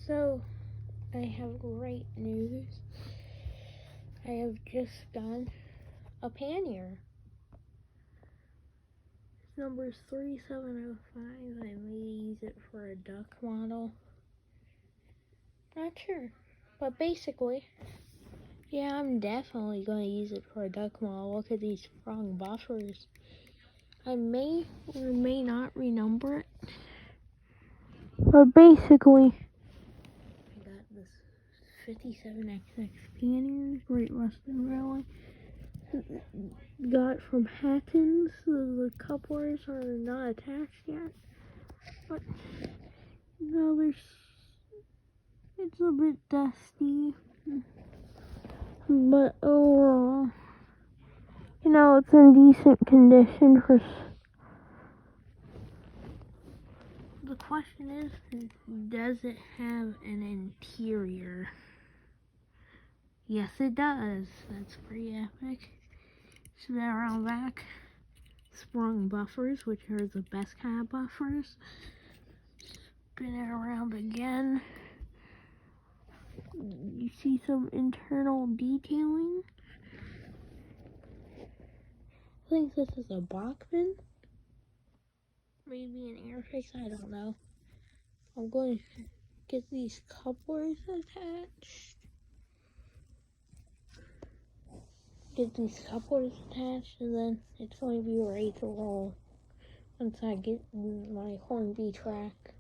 So, I have great news. I have just gotten a Pannier. Number 3705. I may use it for a duck model. Not sure. But basically, yeah, I'm definitely going to use it for a duck model. Look at these sprung buffers. I may or may not renumber it. But basically, I got this 57XX Pannier, Great Western Railway. Got from Hackins. The couplers are not attached yet. But, it's a bit dusty. But overall, it's in decent condition for. The question is, does it have an interior? Yes, it does. That's pretty epic. So there on back, sprung buffers, which are the best kind of buffers. Spin it around again. You see some internal detailing. I think this is a Bachmann. Maybe an interface, I don't know. I'm going to get these couplers attached. And then it's going to be ready to roll once I get my Hornby track.